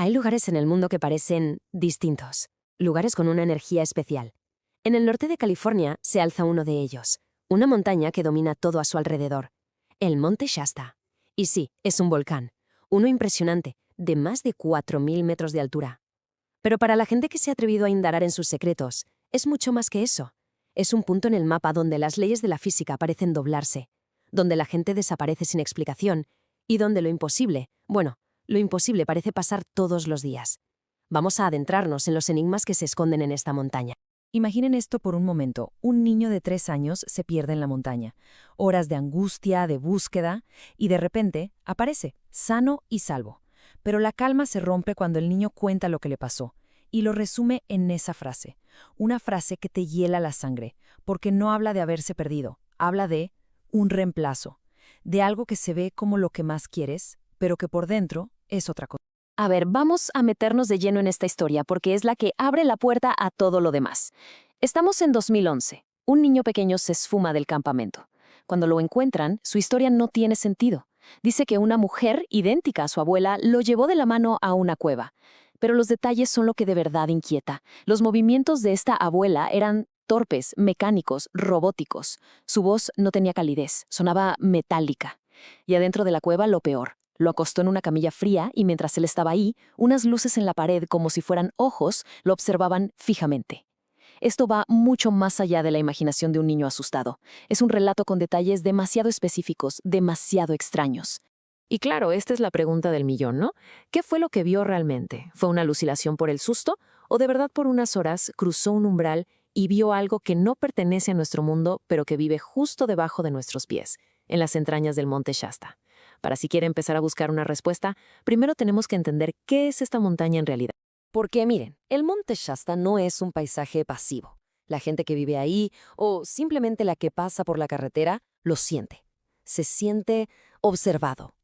Hay lugares en el mundo que parecen distintos, lugares con una energía especial. En el norte de California se alza uno de ellos, una montaña que domina todo a su alrededor, el Monte Shasta. Y sí, es un volcán, uno impresionante, de más de 4.000 metros de altura. Pero para la gente que se ha atrevido a indagar en sus secretos, es mucho más que eso. Es un punto en el mapa donde las leyes de la física parecen doblarse, donde la gente desaparece sin explicación y donde lo imposible, lo imposible parece pasar todos los días. Vamos a adentrarnos en los enigmas que se esconden en esta montaña. Imaginen esto por un momento. Un niño de 3 años se pierde en la montaña. Horas de angustia, de búsqueda, y de repente aparece, sano y salvo. Pero la calma se rompe cuando el niño cuenta lo que le pasó, y lo resume en esa frase. Una frase que te hiela la sangre, porque no habla de haberse perdido, habla de un reemplazo, de algo que se ve como lo que más quieres, pero que por dentro es otra cosa. A ver, vamos a meternos de lleno en esta historia porque es la que abre la puerta a todo lo demás. Estamos en 2011. Un niño pequeño se esfuma del campamento. Cuando lo encuentran, su historia no tiene sentido. Dice que una mujer, idéntica a su abuela, lo llevó de la mano a una cueva. Pero los detalles son lo que de verdad inquieta. Los movimientos de esta abuela eran torpes, mecánicos, robóticos. Su voz no tenía calidez, sonaba metálica. Y adentro de la cueva lo peor. Lo acostó en una camilla fría y mientras él estaba ahí, unas luces en la pared como si fueran ojos lo observaban fijamente. Esto va mucho más allá de la imaginación de un niño asustado. Es un relato con detalles demasiado específicos, demasiado extraños. Y claro, esta es la pregunta del millón, ¿no? ¿Qué fue lo que vio realmente? ¿Fue una alucinación por el susto? ¿O de verdad por unas horas cruzó un umbral y vio algo que no pertenece a nuestro mundo, pero que vive justo debajo de nuestros pies, en las entrañas del Monte Shasta? Para si quiere empezar a buscar una respuesta, primero tenemos que entender qué es esta montaña en realidad. Porque miren, el Monte Shasta no es un paisaje pasivo. La gente que vive ahí, o simplemente la que pasa por la carretera, lo siente. Se siente observado.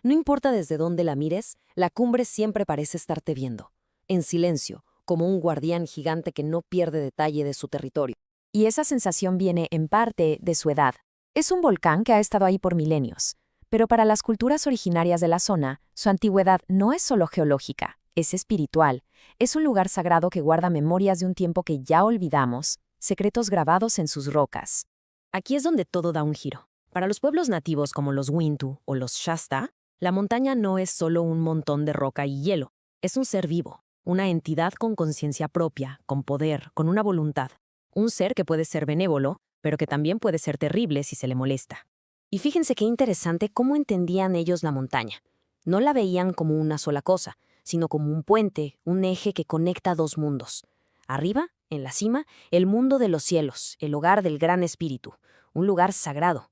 No importa desde dónde la mires, la cumbre siempre parece estarte viendo. En silencio, como un guardián gigante que no pierde detalle de su territorio. Y esa sensación viene, en parte, de su edad. Es un volcán que ha estado ahí por milenios. Pero para las culturas originarias de la zona, su antigüedad no es solo geológica, es espiritual. Es un lugar sagrado que guarda memorias de un tiempo que ya olvidamos, secretos grabados en sus rocas. Aquí es donde todo da un giro. Para los pueblos nativos como los Wintu o los Shasta, la montaña no es solo un montón de roca y hielo. Es un ser vivo, una entidad con conciencia propia, con poder, con una voluntad. Un ser que puede ser benévolo, pero que también puede ser terrible si se le molesta. Y fíjense qué interesante cómo entendían ellos la montaña. No la veían como una sola cosa, sino como un puente, un eje que conecta dos mundos. Arriba, en la cima, el mundo de los cielos, el hogar del Gran Espíritu, un lugar sagrado.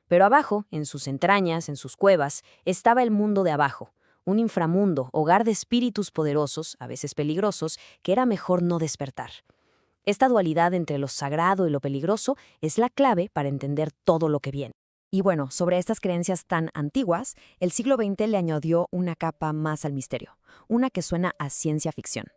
Pero abajo, en sus entrañas, en sus cuevas, estaba el mundo de abajo, un inframundo, hogar de espíritus poderosos, a veces peligrosos, que era mejor no despertar. Esta dualidad entre lo sagrado y lo peligroso es la clave para entender todo lo que viene. Y bueno, sobre estas creencias tan antiguas, el siglo XX le añadió una capa más al misterio, una que suena a ciencia ficción.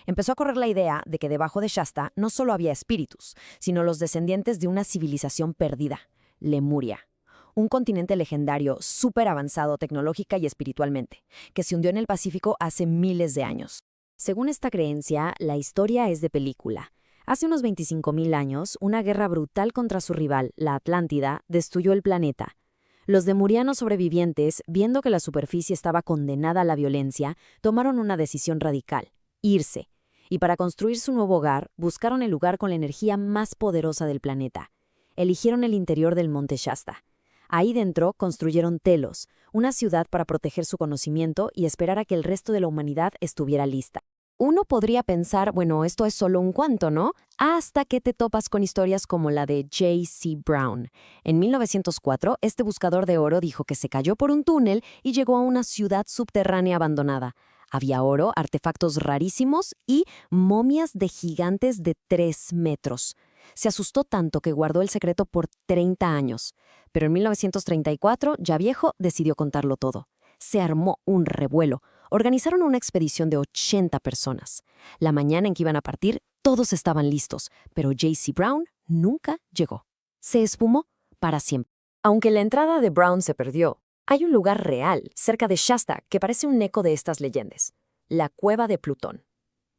Empezó a correr la idea de que debajo de Shasta no solo había espíritus, sino los descendientes de una civilización perdida, Lemuria. Un continente legendario súper avanzado tecnológica y espiritualmente, que se hundió en el Pacífico hace miles de años. Según esta creencia, la historia es de película. Hace unos 25.000 años, una guerra brutal contra su rival, la Atlántida, destruyó el planeta. Los demurianos sobrevivientes, viendo que la superficie estaba condenada a la violencia, tomaron una decisión radical: irse. Y para construir su nuevo hogar, buscaron el lugar con la energía más poderosa del planeta. Eligieron el interior del Monte Shasta. Ahí dentro construyeron Telos, una ciudad para proteger su conocimiento y esperar a que el resto de la humanidad estuviera lista. Uno podría pensar, bueno, esto es solo un cuento, ¿no? Hasta que te topas con historias como la de J.C. Brown. En 1904, este buscador de oro dijo que se cayó por un túnel y llegó a una ciudad subterránea abandonada. Había oro, artefactos rarísimos y momias de gigantes de 3 metros. Se asustó tanto que guardó el secreto por 30 años. Pero en 1934, ya viejo, decidió contarlo todo. Se armó un revuelo. Organizaron una expedición de 80 personas. La mañana en que iban a partir, todos estaban listos, pero J.C. Brown nunca llegó. Se esfumó para siempre. Aunque la entrada de Brown se perdió, hay un lugar real, cerca de Shasta, que parece un eco de estas leyendas. la Cueva de Plutón.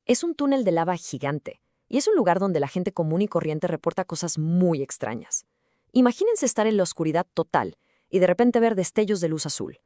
Es un túnel de lava gigante, y es un lugar donde la gente común y corriente reporta cosas muy extrañas. Imagínense estar en la oscuridad total y de repente ver destellos de luz azul,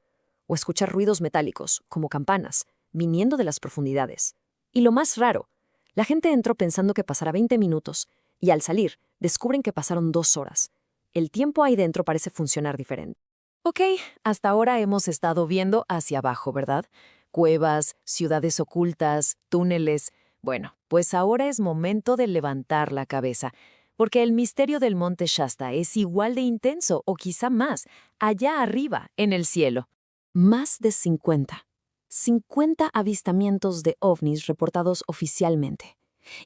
o escuchar ruidos metálicos, como campanas, viniendo de las profundidades. Y lo más raro, la gente entró pensando que pasará 20 minutos, y al salir, descubren que pasaron 2 horas. El tiempo ahí dentro parece funcionar diferente. Ok, hasta ahora hemos estado viendo hacia abajo, ¿verdad? Cuevas, ciudades ocultas, túneles. Bueno, pues ahora es momento de levantar la cabeza, porque el misterio del Monte Shasta es igual de intenso o quizá más, allá arriba, en el cielo. Más de 50 avistamientos de ovnis reportados oficialmente.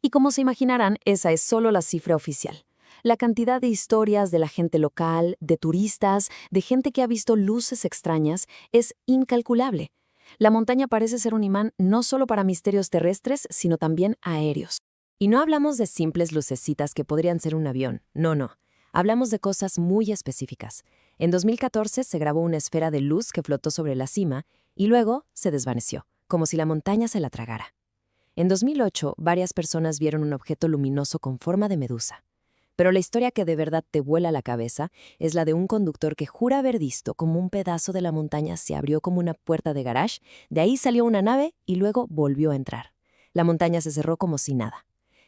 Y como se imaginarán, esa es solo la cifra oficial. La cantidad de historias de la gente local, de turistas, de gente que ha visto luces extrañas es incalculable. La montaña parece ser un imán no solo para misterios terrestres, sino también aéreos. Y no hablamos de simples lucecitas que podrían ser un avión, no. Hablamos de cosas muy específicas. En 2014 se grabó una esfera de luz que flotó sobre la cima y luego se desvaneció, como si la montaña se la tragara. En 2008, varias personas vieron un objeto luminoso con forma de medusa. Pero la historia que de verdad te vuela la cabeza es la de un conductor que jura haber visto como un pedazo de la montaña se abrió como una puerta de garage, de ahí salió una nave y luego volvió a entrar. La montaña se cerró como si nada.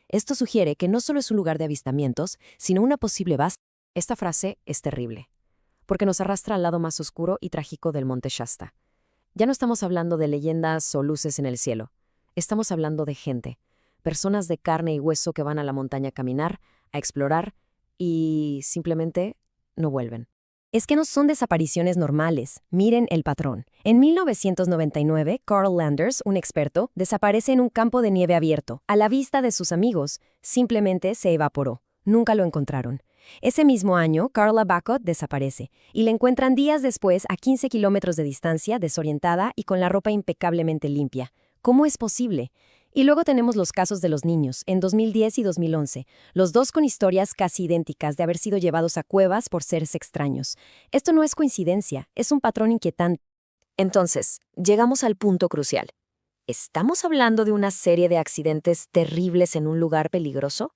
Esto sugiere que no solo es un lugar de avistamientos, sino una posible base. Esta frase es terrible, porque nos arrastra al lado más oscuro y trágico del Monte Shasta. Ya no estamos hablando de leyendas o luces en el cielo. Estamos hablando de gente, personas de carne y hueso que van a la montaña a caminar, a explorar y simplemente no vuelven. Es que no son desapariciones normales. Miren el patrón. En 1999, Carl Landers, un experto, desaparece en un campo de nieve abierto. A la vista de sus amigos, simplemente se evaporó. Nunca lo encontraron. Ese mismo año, Carla Bacot desaparece y la encuentran días después a 15 kilómetros de distancia, desorientada y con la ropa impecablemente limpia. ¿Cómo es posible? Y luego tenemos los casos de los niños, en 2010 y 2011, los dos con historias casi idénticas de haber sido llevados a cuevas por seres extraños. Esto no es coincidencia, es un patrón inquietante. Entonces, llegamos al punto crucial. ¿Estamos hablando de una serie de accidentes terribles en un lugar peligroso?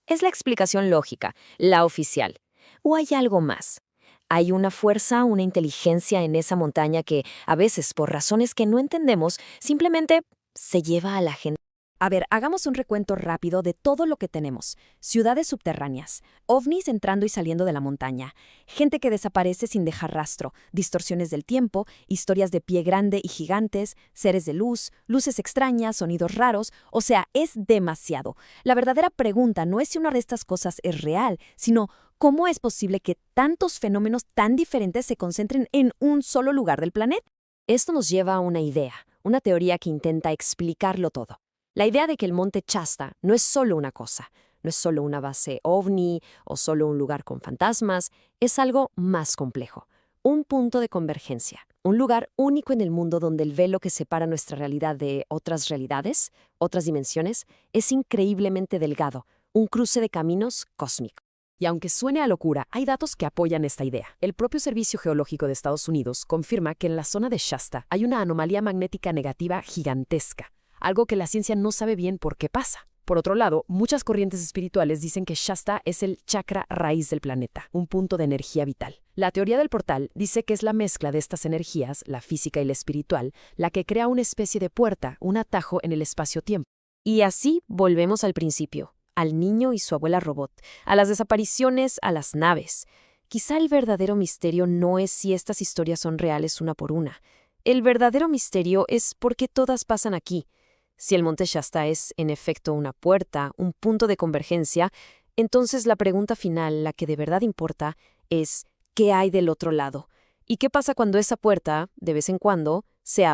Es la explicación lógica, la oficial. ¿O hay algo más? Hay una fuerza, una inteligencia en esa montaña que, a veces, por razones que no entendemos, simplemente se lleva a la gente. A ver, hagamos un recuento rápido de todo lo que tenemos. Ciudades subterráneas, ovnis entrando y saliendo de la montaña, gente que desaparece sin dejar rastro, distorsiones del tiempo, historias de pie grande y gigantes, seres de luz, luces extrañas, sonidos raros, o sea, es demasiado. La verdadera pregunta no es si una de estas cosas es real, sino ¿cómo es posible que tantos fenómenos tan diferentes se concentren en un solo lugar del planeta? Esto nos lleva a una idea, una teoría que intenta explicarlo todo. La idea de que el Monte Shasta no es solo una cosa, no es solo una base ovni o solo un lugar con fantasmas, es algo más complejo. Un punto de convergencia, un lugar único en el mundo donde el velo que separa nuestra realidad de otras realidades, otras dimensiones, es increíblemente delgado, un cruce de caminos cósmico. Y aunque suene a locura, hay datos que apoyan esta idea. El propio Servicio Geológico de Estados Unidos confirma que en la zona de Shasta hay una anomalía magnética negativa gigantesca, algo que la ciencia no sabe bien por qué pasa. Por otro lado, muchas corrientes espirituales dicen que Shasta es el chakra raíz del planeta, un punto de energía vital. La teoría del portal dice que es la mezcla de estas energías, la física y la espiritual, la que crea una especie de puerta, un atajo en el espacio-tiempo. Y así volvemos al principio, al niño y su abuela robot, a las desapariciones, a las naves. Quizá el verdadero misterio no es si estas historias son reales una por una. El verdadero misterio es por qué todas pasan aquí. Si el Monte Shasta es, en efecto, una puerta, un punto de convergencia, entonces la pregunta final, la que de verdad importa, es ¿qué hay del otro lado? ¿Y qué pasa cuando esa puerta, de vez en cuando, se abre?